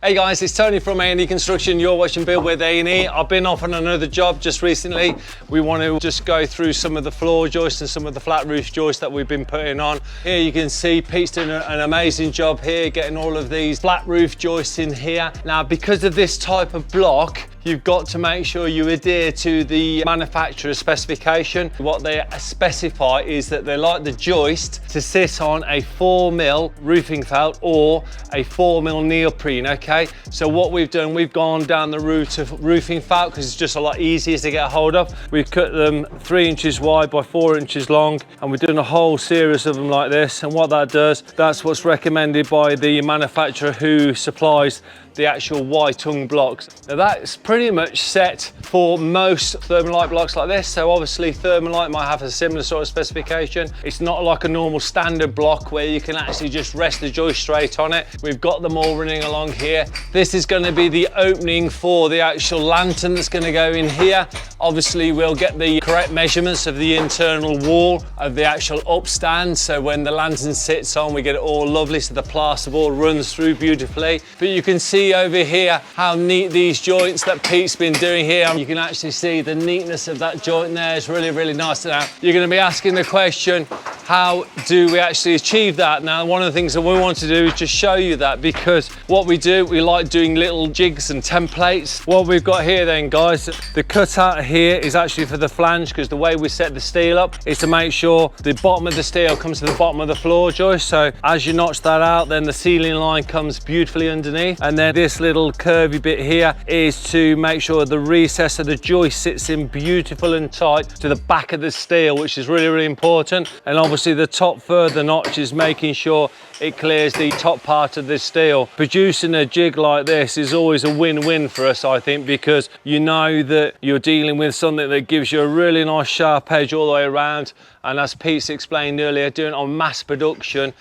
Hey guys, it's Tony from A&E Construction. You're watching Build with A&E. I've been off on another job just recently. We want to just go through some of the floor joists and some of the flat roof joists that we've been putting on. Here you can see Pete's doing an amazing job here, getting all of these flat roof joists in here. Now, because of this type of block, you've got to make sure you adhere to the manufacturer's specification. What they specify is that they like the joist to sit on a 4mm roofing felt or a 4mm neoprene, okay? So what we've done, we've gone down the route of roofing felt because it's just a lot easier to get a hold of. We've cut them 3 inches wide by 4 inches long, and we're doing a whole series of them like this. And what that does, that's what's recommended by the manufacturer who supplies the actual white tongue blocks. Now that's pretty much set for most Thermalite blocks like this. So obviously Thermalite might have a similar sort of specification. It's not like a normal standard block where you can actually just rest the joist straight on it. We've got them all running along here. This is going to be the opening for the actual lantern that's going to go in here. Obviously we'll get the correct measurements of the internal wall of the actual upstand, so when the lantern sits on we get it all lovely so the plasterboard runs through beautifully. But you can see over here how neat these joints that Pete's been doing here. You can actually see the neatness of that joint there. It's really, really nice. Now you're going to be asking the question, how do we actually achieve that? Now one of the things that we want to do is just show you that, because what we do, we like doing little jigs and templates. What we've got here then, guys, the cutout here is actually for the flange, because the way we set the steel up is to make sure the bottom of the steel comes to the bottom of the floor joist. So as you notch that out, then the ceiling line comes beautifully underneath, and then this little curvy bit here is to make sure the recess of the joist sits in beautiful and tight to the back of the steel, which is really, really important. And obviously the top further notch is making sure it clears the top part of the steel. Producing a jig like this is always a win-win for us, I think, because you know that you're dealing with something that gives you a really nice sharp edge all the way around. And as Pete's explained earlier, doing it on mass production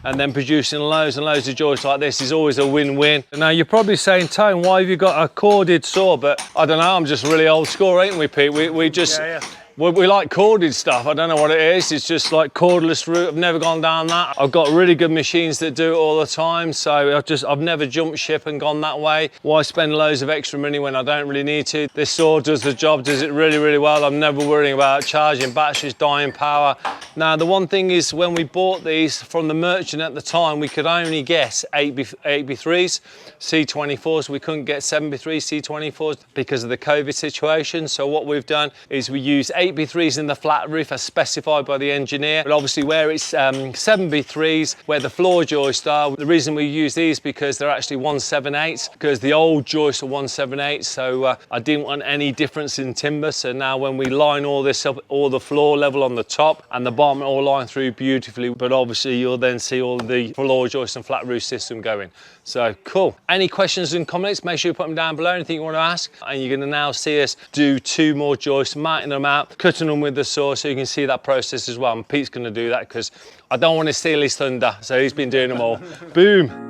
and then producing loads and loads of joists like this is always a win-win. Now you're probably saying, Tone, why have you got a corded saw? But I don't know, I'm just really old school, ain't we, Pete? We just... Yeah. We like corded stuff. I don't know what it is. It's just like cordless route. I've never gone down that. I've got really good machines that do it all the time. So I've never jumped ship and gone that way. Why spend loads of extra money when I don't really need to? This saw does the job, does it really, really well. I'm never worrying about charging batteries, dying power. Now, the one thing is when we bought these from the merchant at the time, we could only guess 8B3s, C24s. We couldn't get 7B3s, C24s because of the COVID situation. So what we've done is we use 8B3s in the flat roof as specified by the engineer, but obviously where it's 7B3s where the floor joists are, the reason we use these because they're actually 178s, because the old joists are 178, so I didn't want any difference in timber. So now when we line all this up, all the floor level on the top and the bottom all line through beautifully, but obviously you'll then see all the floor joist and flat roof system going. So cool. Any questions and comments, make sure you put them down below, anything you want to ask. And you're going to now see us do 2 more joists, marking them out, cutting them with the saw, so you can see that process as well. And Pete's going to do that because I don't want to steal his thunder, so he's been doing them all. Boom.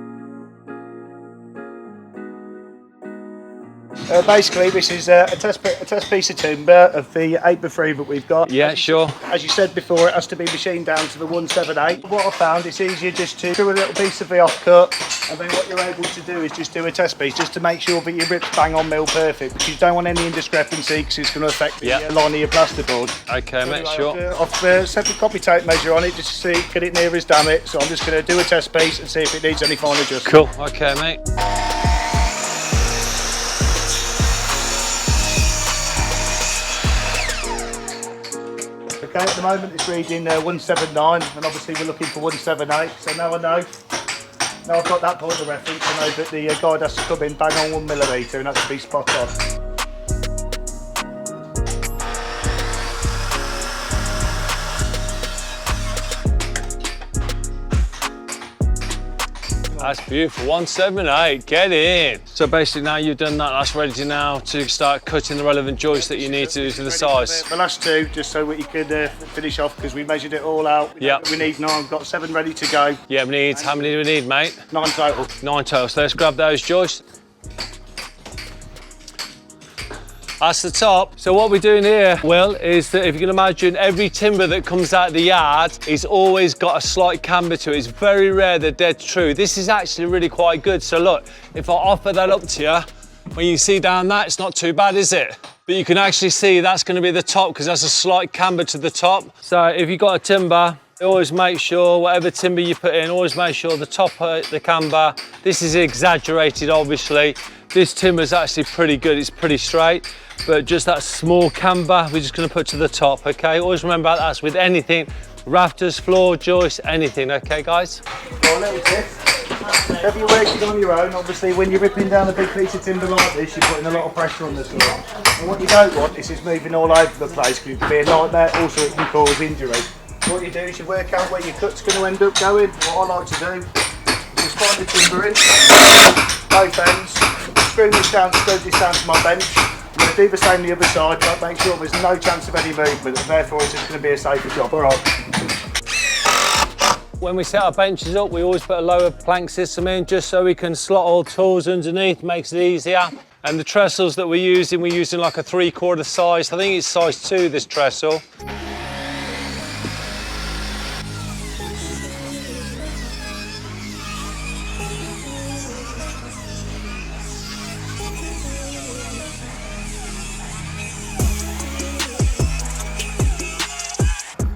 Basically, this is a test piece of timber of the 8x3 that we've got. Yeah, sure. As you said before, it has to be machined down to the 178. What I found, it's easier just to do a little piece of the offcut, and then what you're able to do is just do a test piece, just to make sure that your rip's bang on mill perfect, because you don't want any indiscrepancy, because it's going to affect the line of your plasterboard. Okay, so mate, sure. I've set the copy tape measure on it just to see, get it near as damn it. So I'm just going to do a test piece and see if it needs any fine adjustment. Cool. Okay, mate. Okay, at the moment it's reading 179, and obviously we're looking for 178, so now I know. Now I've got that point of reference, I know that the guide has to come in bang on 1mm and that's to be spot on. That's beautiful, 178, get in. So basically now you've done that, that's ready to start cutting the relevant joists that you need to do to the size. The last 2, just so we could finish off, because we measured it all out. Yeah. We need 9, we've got 7 ready to go. Yeah, we need, how many do we need, mate? 9 total. 9 total, so let's grab those joists. That's the top. So what we're doing here, Will, is that if you can imagine, every timber that comes out of the yard is always got a slight camber to it. It's very rare they're dead true. This is actually really quite good. So look, if I offer that up to you, when you see down that, it's not too bad, is it? But you can actually see that's going to be the top because that's a slight camber to the top. So if you've got a timber, always make sure, whatever timber you put in, always make sure the top of the camber, this is exaggerated obviously. This timber is actually pretty good, it's pretty straight, but just that small camber, we're just going to put to the top, okay? Always remember that's with anything, rafters, floor, joists, anything, okay guys? Got a little tip. If you're working on your own, obviously when you're ripping down a big piece of timber like this, you're putting a lot of pressure on the saw. And what you don't want is it's moving all over the place because it can be a nightmare, also it can cause injury. What you do is you work out where your cut's going to end up going. What I like to do is find the timber in, both ends, screw this down to my bench. I'm going to do the same the other side, but make sure there's no chance of any movement, and therefore it's just going to be a safer job. All right. When we set our benches up, we always put a lower plank system in just so we can slot all tools underneath, makes it easier. And the trestles that we're using like a 3/4 size. I think it's size 2, this trestle.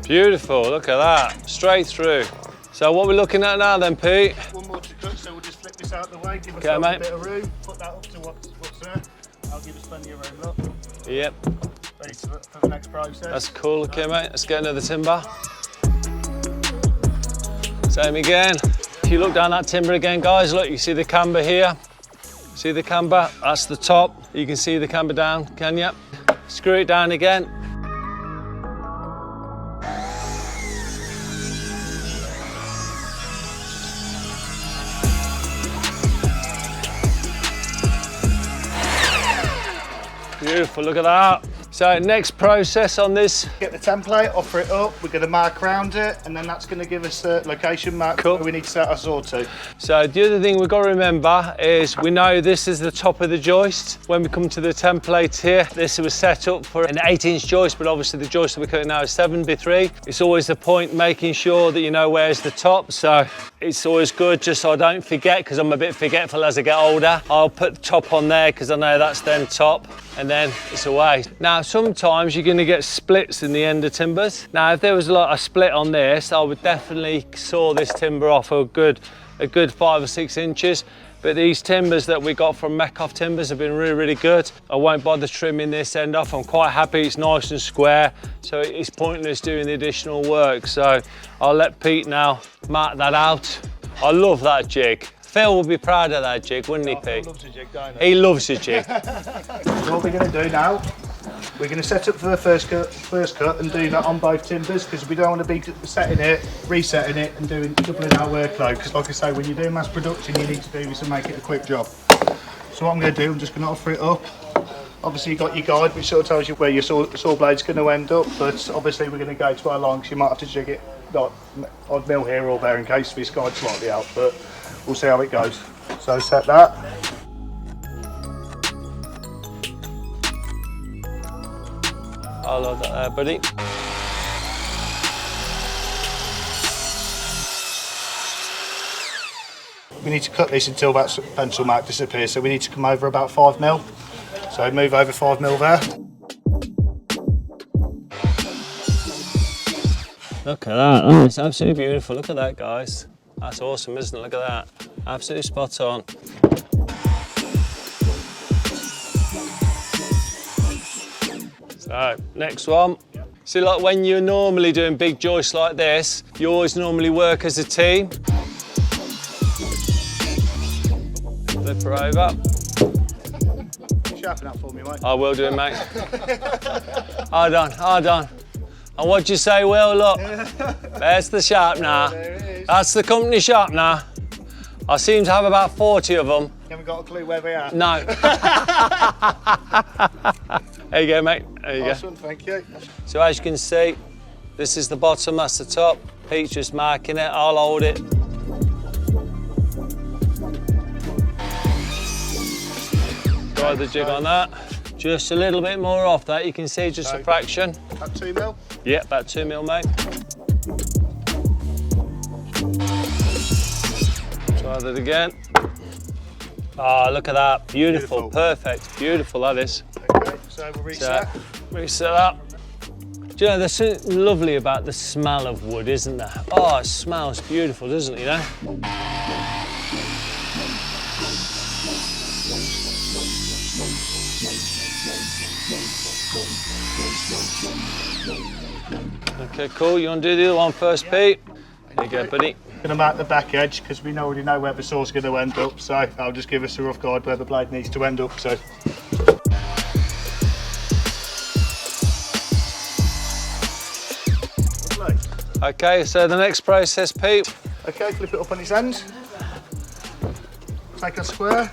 Beautiful, look at that, straight through. So what we're looking at now then, Pete? One more to cut, so we'll just flip this out the way, give Okay, ourselves mate. a bit of room, put that up to what's there. I'll give us plenty of room, look. Yep. Ready for the next process. That's cool, okay mate, let's get another timber. Same again. If you look down that timber again, guys, look, you see the camber here? See the camber? That's the top. You can see the camber down, can you? Screw it down again. Beautiful, look at that. So next process on this. Get the template, offer it up, we're going to mark around it, and then that's going to give us a location mark Cool. where we need to set our saw to. So the other thing we've got to remember is we know this is the top of the joist. When we come to the template here, this was set up for an 8-inch joist, but obviously the joist that we're cutting now is 7x3. It's always the point making sure that you know where's the top. So it's always good just so I don't forget, because I'm a bit forgetful as I get older. I'll put the top on there because I know that's then top, and then it's away. Now sometimes you're going to get splits in the end of timbers. Now if there was like a split on this, I would definitely saw this timber off a good 5 or 6 inches. But these timbers that we got from Metcalfe Timbers have been really good. I won't bother trimming this end off. I'm quite happy it's nice and square, so it's pointless doing the additional work. So I'll let Pete now mark that out. I love that jig. Phil will be proud of that jig, wouldn't he, Pete? Phil loves a jig, don't he? He loves a jig. So what we're going to do now, we're going to set up for the first cut and do that on both timbers, because we don't want to be setting it, resetting it and doubling our workload, because like I say, when you're doing mass production you need to do this and make it a quick job. So what I'm going to do, I'm just going to offer it up. Obviously you've got your guide which sort of tells you where your saw blade's going to end up, but obviously we're going to go to our long, so you might have to jig it like odd mill here or there in case this guide's slightly out, but we'll see how it goes. So set that. I love that there, buddy. We need to cut this until that pencil mark disappears, so we need to come over about 5mm. So move over 5mm there. Look at that, oh, it's absolutely beautiful. Look at that, guys. That's awesome, isn't it? Look at that. Absolutely spot on. So, next one. See, like when you're normally doing big joists like this, you always normally work as a team. Flip her over. Sharpen that for me, mate. I will do it, mate. Hold on, hold on. And what'd you say, Will? Look, there's the sharpener. There it is. That's the company sharpener. I seem to have about 40 of them. You haven't got a clue where they are? No. There you go, mate. There you Nice go. one, thank you. So as you can see, this is the bottom, that's the top. Pete's just marking it, I'll hold it. Try the jig on that. Just a little bit more off that, you can see just a fraction. About 2 mil? Yeah, about 2 mil, mate. Try that again. Ah, look at that. Beautiful, perfect, beautiful that is. Okay, so we'll reset. Reset that. Do you know, there's something lovely about the smell of wood, isn't there? Oh, it smells beautiful, doesn't it, you know? Okay, cool. You want to do the other one first, Pete? There you go, buddy. Going to mark the back edge because we already know where the saw's going to end up, so I'll just give us a rough guide where the blade needs to end up. So. Lovely. Okay, so the next process, Pete. Okay, flip it up on its end. Take a square.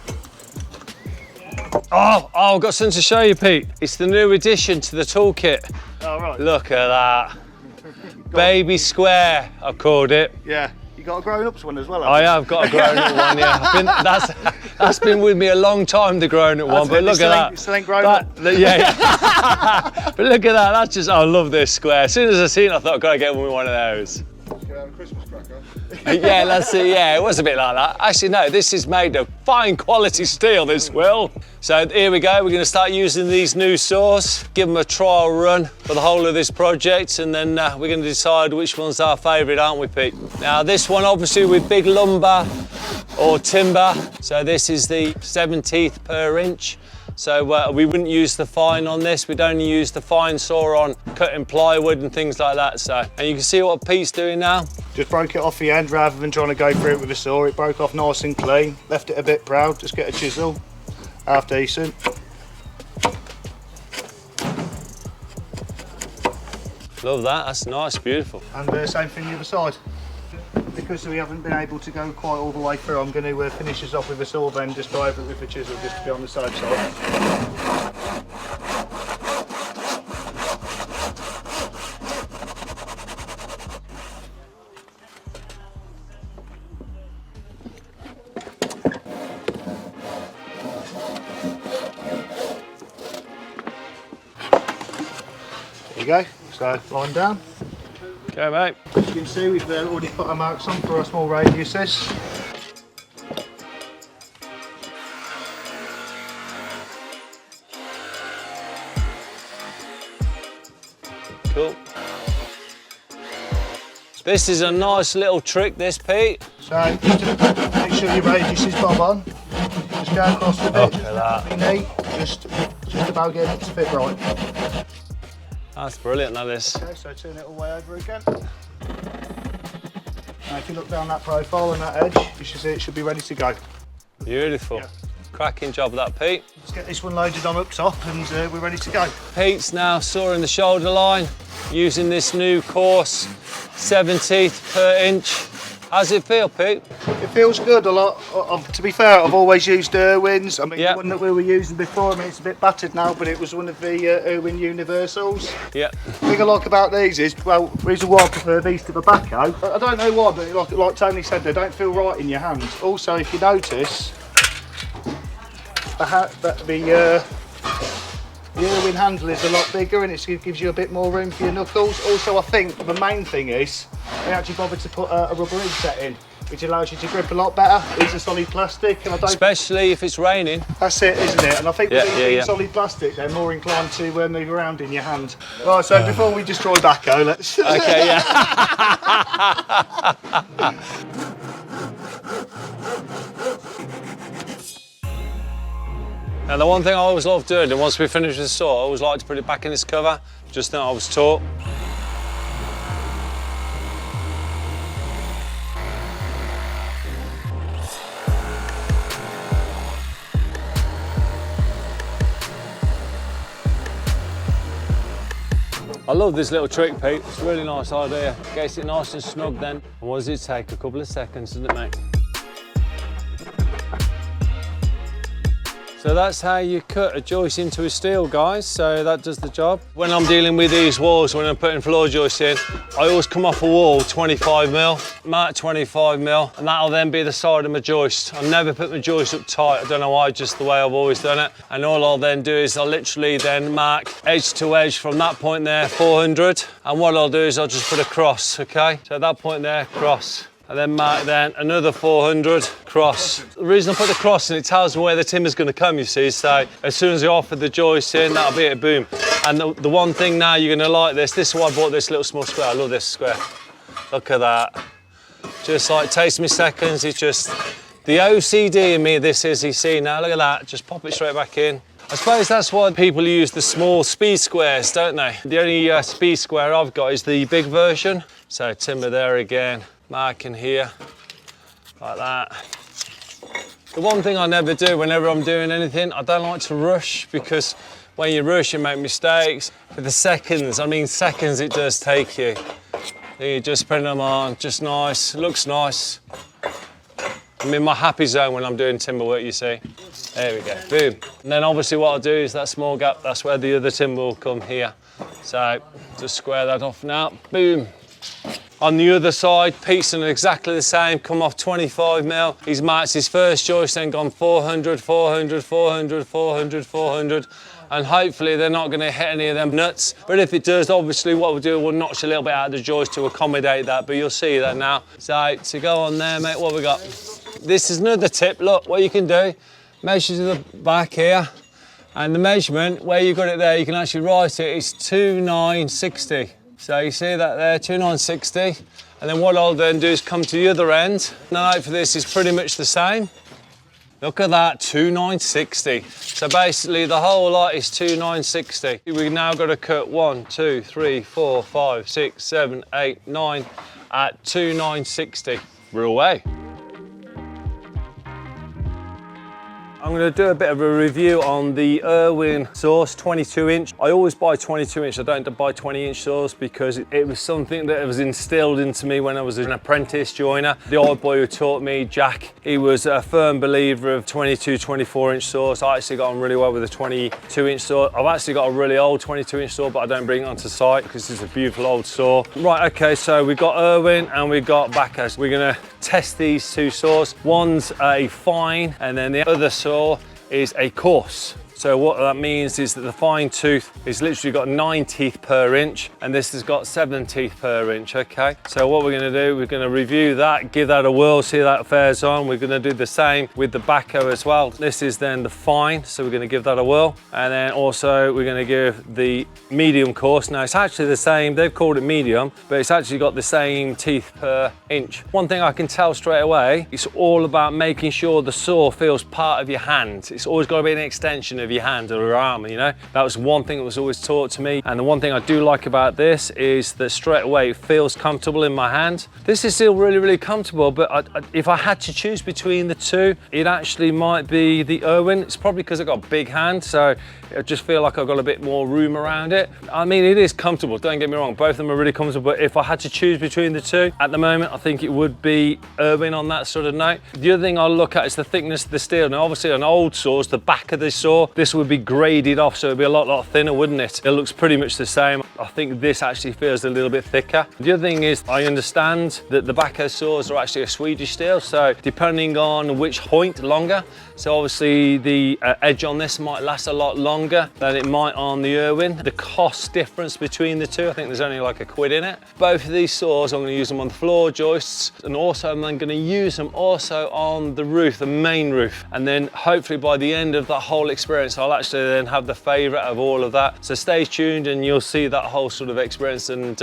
Oh, I've got something to show you, Pete. It's the new addition to the toolkit. Oh, right. Look at that. Baby square, I've called it. Yeah. You got a grown-ups one as well? I have got a grown-up one, yeah. That's been with me a long time, the grown-up one, but look at that. Still ain't grown up. Yeah. But look at that, that's just, I love this square. As soon as I seen it, I thought, I've got to get one of those. Yeah, that's it, yeah, it was a bit like that. Actually, no, this is made of fine quality steel, this will. So here we go, we're going to start using these new saws, give them a trial run for the whole of this project, and then we're going to decide which one's our favourite, aren't we, Pete? Now, this one, obviously, with big lumber or timber, so this is the 70th per inch. So we wouldn't use the fine on this, we'd only use the fine saw on cutting plywood and things like that. So, and you can see what Pete's doing now. Just broke it off the end rather than trying to go through it with a saw. It broke off nice and clean, left it a bit proud, just get a chisel, half decent. Love that, that's nice, beautiful. And same thing the other side. Because we haven't been able to go quite all the way through, I'm going to finish this off with a saw, then just go over it with a chisel just to be on the safe side. There you go, so line down. Okay, mate. As you can see, we've already put our marks on for our small radiuses. Cool. This is a nice little trick, this, Pete. So, just to make sure your radius is bob on, just go across the bit, just about getting it to fit right. That's brilliant, that is. Okay, so turn it all the way over again. Now if you look down that profile and that edge, you should see it should be ready to go. Beautiful. Yeah. Cracking job of that, Pete. Let's get this one loaded on up top and we're ready to go. Pete's now sawing the shoulder line using this new coarse 70th per inch. How's it feel, Pete? It feels good a lot. To be fair, I've always used Irwin's. I mean, the one that we were using before, I mean, it's a bit battered now, but it was one of the Irwin Universals. Yeah. The thing I like about these is, well, the reason why I prefer these to the Bahco, I don't know why, but like Tony said, they don't feel right in your hands. Also, if you notice, the Irwin handle is a lot bigger and it gives you a bit more room for your knuckles. Also, I think the main thing is they actually bothered to put a rubber inset in, which allows you to grip a lot better. These are solid plastic, and I don't. Especially if it's raining. That's it, isn't it? And I think with these being solid plastic, they're more inclined to move around in your hand. Right, so before we destroy Bahco, let's. Okay, yeah. Now, the one thing I always love doing, and once we finish with the saw, I always like to put it back in this cover, just now I was taught. I love this little trick, Pete. It's a really nice idea. Gets it nice and snug then. And what does it take? A couple of seconds, doesn't it, mate? So that's how you cut a joist into a steel, guys. So that does the job. When I'm dealing with these walls, when I'm putting floor joists in, I always come off a wall 25mm, mark 25mm, and that'll then be the side of my joist. I'll never put my joist up tight. I don't know why, just the way I've always done it. And all I'll then do is I'll literally then mark edge to edge from that point there, 400. And what I'll do is I'll just put a cross, okay? So at that point there, cross. And then mark then another 400, cross. The reason I put the cross in, it tells me where the timber's gonna come, you see. So as soon as I offer the joist in, that'll be it, boom. And the one thing now you're gonna like this is why I bought this little small square. I love this square. Look at that. Just like, takes me seconds. It's just, the OCD in me, this is, you see now, look at that. Just pop it straight back in. I suppose that's why people use the small speed squares, don't they? The only speed square I've got is the big version. So timber there again. Marking here, like that. The one thing I never do whenever I'm doing anything, I don't like to rush, because when you rush, you make mistakes. For the seconds, I mean seconds it does take you. You just put them on, just nice, looks nice. I'm in my happy zone when I'm doing timber work, you see. There we go, boom. And then obviously what I'll do is that small gap, that's where the other timber will come here. So just square that off now, boom. On the other side, Pete's done exactly the same, come off 25mm. He's marked his first joist, then gone 400, 400, 400, 400, 400. And hopefully they're not gonna hit any of them nuts. But if it does, obviously what we'll do, we'll notch a little bit out of the joist to accommodate that, but you'll see that now. So to go on there, mate, what we got? This is another tip, look, what you can do, measure to the back here, and the measurement, where you got it there, you can actually write it, it's 2960. So you see that there, 2960. And then what I'll then do is come to the other end. Now for this is pretty much the same. Look at that, 2960. So basically the whole lot is 2960. We've now got to cut 1, 2, 3, 4, 5, 6, 7, 8, 9 at 2960. We're away. I'm going to do a bit of a review on the Irwin saws, 22-inch. I always buy 22-inch, I don't buy 20-inch saws because it was something that was instilled into me when I was an apprentice joiner. The old boy who taught me, Jack, he was a firm believer of 22, 24-inch saws. I actually got on really well with a 22-inch saw. I've actually got a really old 22-inch saw, but I don't bring it onto site because it's a beautiful old saw. Right, okay, so we've got Irwin and we've got Bahco. We're going to test these two saws. One's a fine and then the other saw is a coarse. So what that means is that the fine tooth is literally got 9 teeth per inch and this has got 7 teeth per inch, okay? So what we're gonna do, we're gonna review that, give that a whirl, see that fares on. We're gonna do the same with the Bahco as well. This is then the fine, so we're gonna give that a whirl. And then also we're gonna give the medium coarse. Now it's actually the same, they've called it medium, but it's actually got the same teeth per inch. One thing I can tell straight away, it's all about making sure the saw feels part of your hand. It's always gotta be an extension of your hand or your arm, you know? That was one thing that was always taught to me. And the one thing I do like about this is that straight away it feels comfortable in my hand. This is still really, really comfortable, but if I had to choose between the two, it actually might be the Irwin. It's probably because I've got a big hand, so I just feel like I've got a bit more room around it. I mean, it is comfortable, don't get me wrong. Both of them are really comfortable, but if I had to choose between the two, at the moment, I think it would be Irwin on that sort of note. The other thing I'll look at is the thickness of the steel. Now, obviously on old saws, the back of the saw, this would be graded off, so it'd be a lot thinner, wouldn't it? It looks pretty much the same. I think this actually feels a little bit thicker. The other thing is, I understand that the Bahco saws are actually a Swedish steel, so depending on which point longer, so obviously the edge on this might last a lot longer than it might on the Irwin. The cost difference between the two, I think there's only like £1 in it. Both of these saws, I'm going to use them on the floor joists, and also I'm going to use them also on the roof, the main roof. And then hopefully by the end of the whole experience, I'll actually then have the favourite of all of that. So stay tuned and you'll see that whole sort of experience, and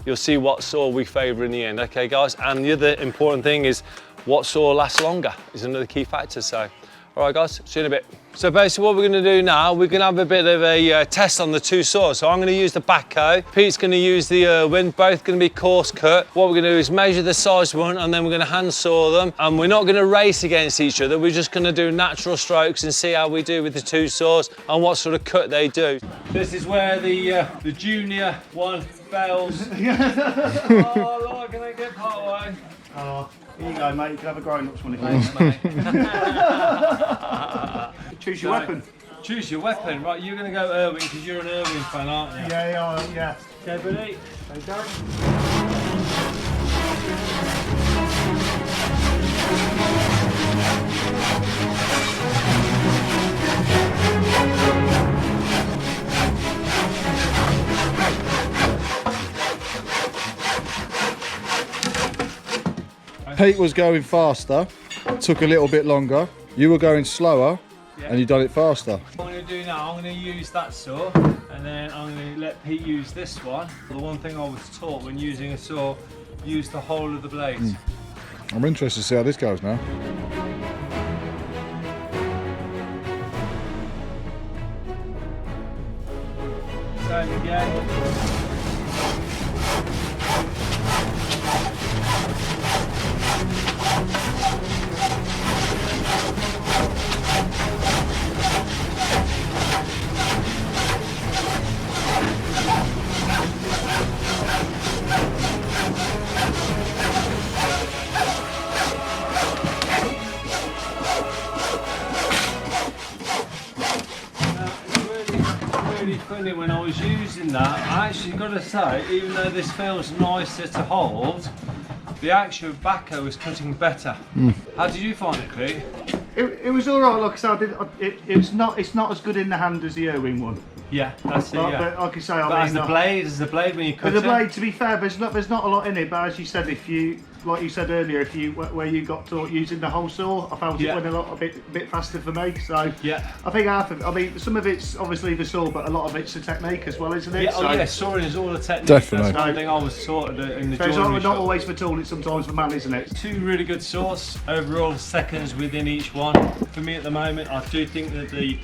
you'll see what saw we favour in the end, okay guys? And the other important thing is what saw lasts longer is another key factor. So all right guys, see you in a bit. So basically what we're going to do now, we're going to have a bit of a test on the two saws. So I'm going to use the Bahco, Pete's going to use the Irwin, both going to be coarse cut. What we're going to do is measure the size one and then we're going to hand saw them. And we're not going to race against each other, we're just going to do natural strokes and see how we do with the two saws and what sort of cut they do. This is where the junior one fails. Oh Lord, can I get part away? Oh, here you go mate, you can have a grown-ups one if you Thanks, want. mate. Choose your weapon. Choose your weapon. Right, you're going to go Irwin because you're an Irwin fan, aren't you? Yeah. Okay, buddy. There you go. Pete was going faster, took a little bit longer. You were going slower, and you done it faster. What I'm going to do now, I'm going to use that saw, and then I'm going to let Pete use this one. The one thing I was taught when using a saw, use the whole of the blade. I'm interested to see how this goes now. Same again. Funny, when I was using that, I actually got to say, even though this feels nicer to hold, the actual Bahco was cutting better. How did you find it, Pete? It was all right. Like I said, it's not as good in the hand as the Irwin one. Yeah, that's it. Yeah. But like I say, As the blade when you cut the it. blade, to be fair, there's not a lot in it. But as you said, like you said earlier, where you got taught using the whole saw, I found it went a bit faster for me. So yeah, I think some of it's obviously the saw, but a lot of it's the technique as well, isn't it? Yeah, sawing is all the technique. Definitely. That's one thing I was taught in the joinery shop. It's not shop. always the tool; it's sometimes the man, isn't it? Two really good saws. Overall, seconds within each one. For me at the moment, I do think that the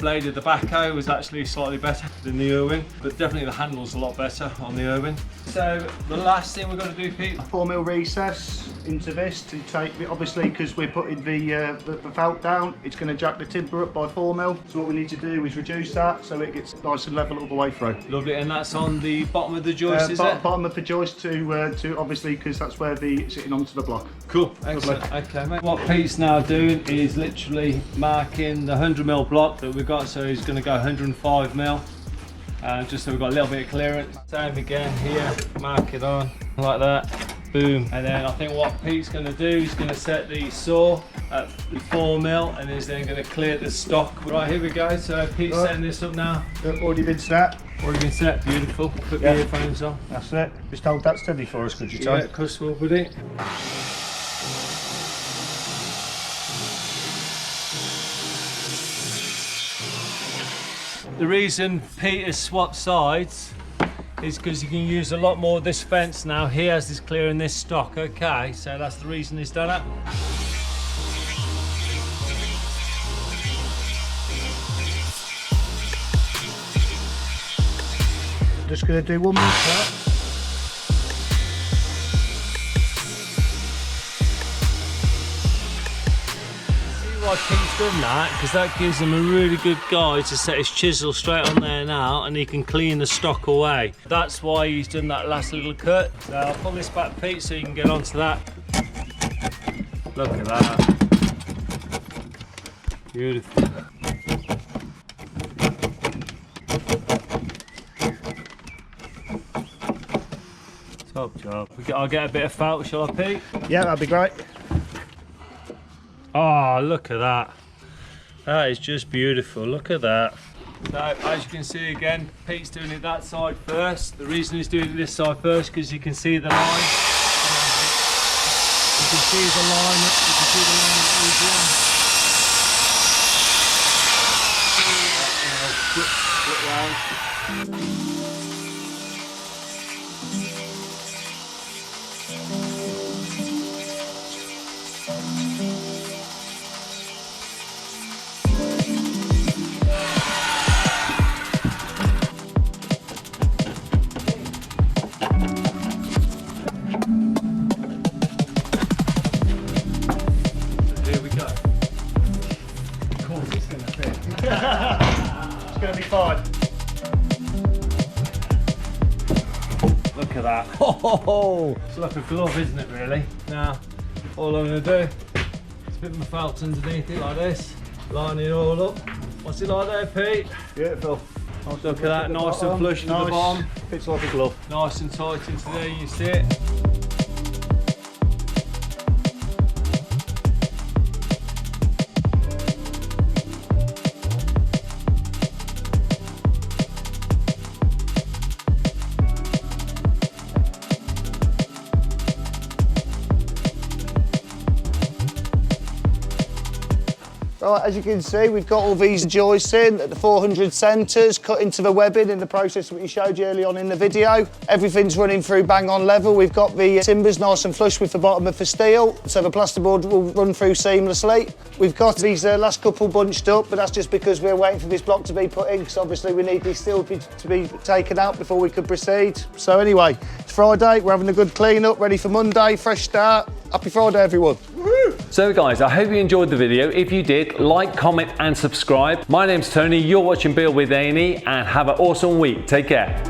blade of the Bahco was actually slightly better than the Irwin, but definitely the handle's a lot better on the Irwin. So the last thing we're going to do, Pete, 4mm recess into this to take, obviously because we're putting the felt down, it's going to jack the timber up by 4mm. So what we need to do is reduce that so it gets nice and level all the way through. Lovely, and that's on the bottom of the joist, is it? Bottom of the joist to obviously because that's where the sitting onto the block. Cool, excellent. Okay, mate. What Pete's now doing is literally marking the 100mm block that we've got, so he's going to go 105mm. Just so we've got a little bit of clearance. Same again here, mark it on like that, boom. And then I think what Pete's going to do, he's going to set the saw at 4mm and he's then going to clear the stock. Right, here we go. So Pete's setting this up now. Already been set. Already been set, beautiful. Put the earphones on. That's it. Just hold that steady for us, could you, Tom? Yeah, of course we'll, buddy. The reason Pete has swapped sides is because he can use a lot more of this fence now. He has this clearing this stock, okay? So that's the reason he's done it. Just going to do one more cut. Why Pete's done that, because that gives him a really good guide to set his chisel straight on there now, and he can clean the stock away. That's why he's done that last little cut. So I'll pull this back, Pete, so you can get onto that. Look at that. Beautiful. Top job. I'll get a bit of felt, shall I, Pete? Yeah, that'd be great. Oh, look at that. That is just beautiful. Look at that. So, as you can see again, Pete's doing it that side first. The reason he's doing it this side first, because you can see the line. You can see the line. You can see the line that he's in. Flip round. It's going to be fine. Look at that. Oh, it's like a glove, isn't it, really? Now, all I'm going to do is put my felt underneath it like this. Line it all up. What's it like there, Pete? Beautiful. Look at that, nice and flush to the bottom. Fits like a glove. Nice and tight into there, you sit. Right, as you can see, we've got all these joists in at the 400 centres, cut into the webbing in the process that we showed you early on in the video. Everything's running through bang on level. We've got the timbers nice and flush with the bottom of the steel, so the plasterboard will run through seamlessly. We've got these last couple bunched up, but that's just because we're waiting for this block to be put in, because obviously we need these steel to be taken out before we could proceed. So anyway, it's Friday, we're having a good clean up, ready for Monday, fresh start. Happy Friday, everyone. So guys, I hope you enjoyed the video. If you did, like, comment and subscribe. My name's Tony, you're watching Build with A&E, and have an awesome week. Take care.